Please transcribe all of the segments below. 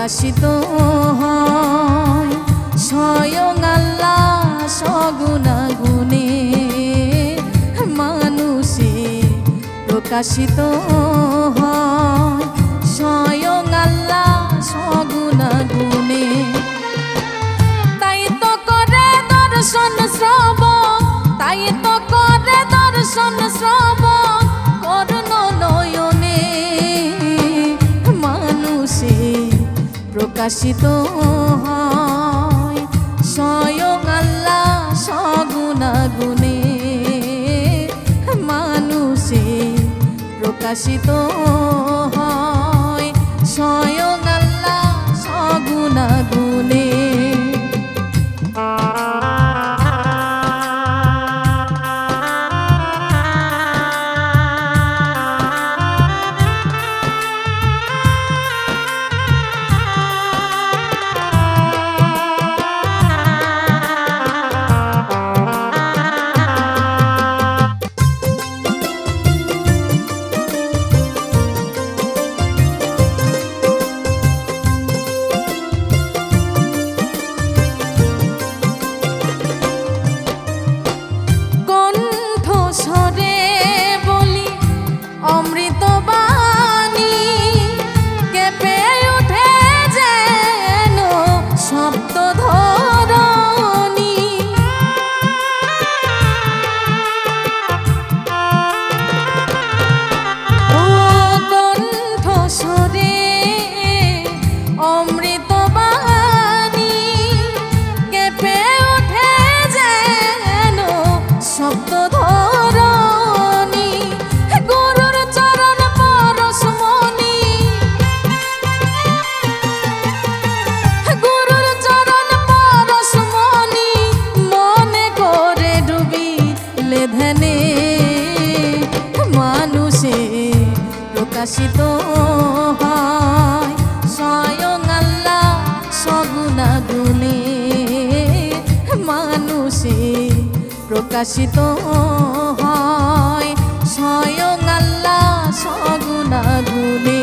প্রকাশিত হয় স্বয়ং আল্লাহ সগুণাগুণে মানুষে প্রকাশিত হয় স্বয়ং আল্লাহ সগুণাগুণে। তাই তো করে দর্শন শ্রবণ, তাই তো করে দর্শন শ্রবণ করুণ নয়নে মানুষে প্রকাশিত হয় স্বয়ং আল্লাহ সগুণাগুণে মানুষে প্রকাশিত হয় স্বয়ং আল্লাহ সগুণাগুণে। প্রকাশিত হয় স্বয়ং আল্লাহ সগুণাগুণে মানুষে প্রকাশিত হয় স্বয়ং আল্লাহ সগুণাগুণে।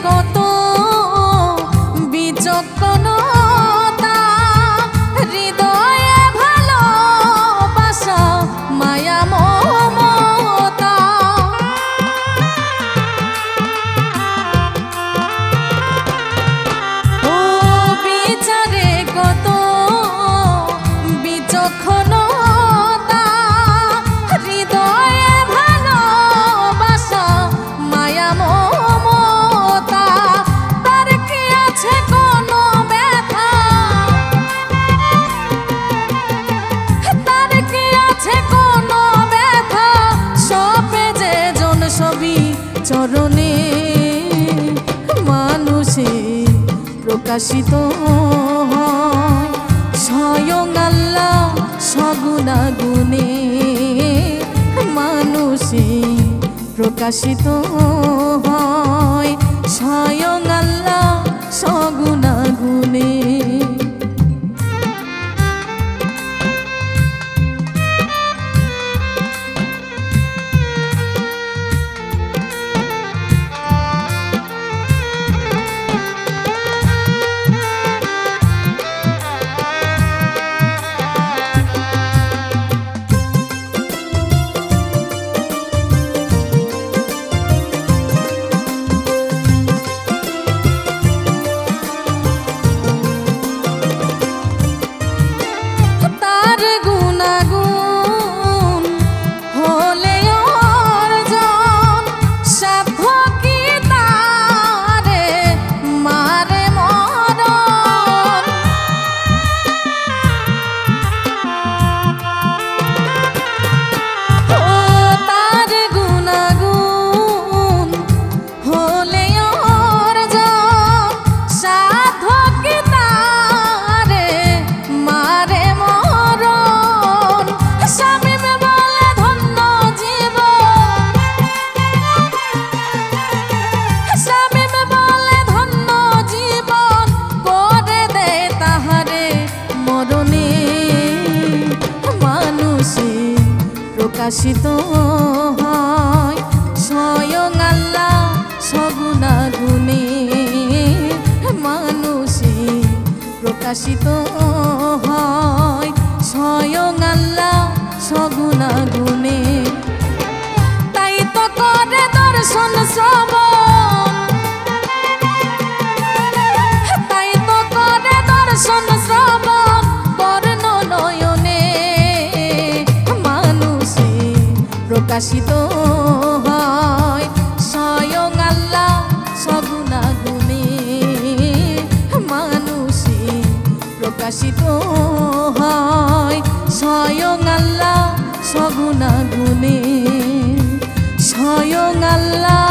কত বিচক্ষণতা হৃদয়ে ভালোবাসা মায়া মমতা ও বিচারে কত বিচক্ষণতা হৃদয়ে ভালোবাসা মায়া মমতা তার কি আছে কোনো ব্যথা, তার কি আছে কোনো ব্যথা সপে যে জন সবই চরণে মানুষে প্রকাশিত হয় স্বয়ং আল্লাহ সগুণাগুণে মানুষে প্রকাশিত হয় স্বয়ং আল্লাহ সগুণাগুণে। প্রকাশিত হয় স্বয়ং আল্লাহ সগুণাগুণে মানুষে প্রকাশিত হয় স্বয়ং আল্লাহ সগুণাগুণে তাই তো করে দর্শন শ্রবণ তাই তো করে দর্শন শ্রবণ বর্ণ নয়নে মানুষে প্রকাশিত হয় স্বয়ং আল্লাহ সগুণাগুণে মানুষে প্রকাশিত হয় স্বয়ং আল্লাহ সগুণাগুণে স্বয়ং আল্লাহ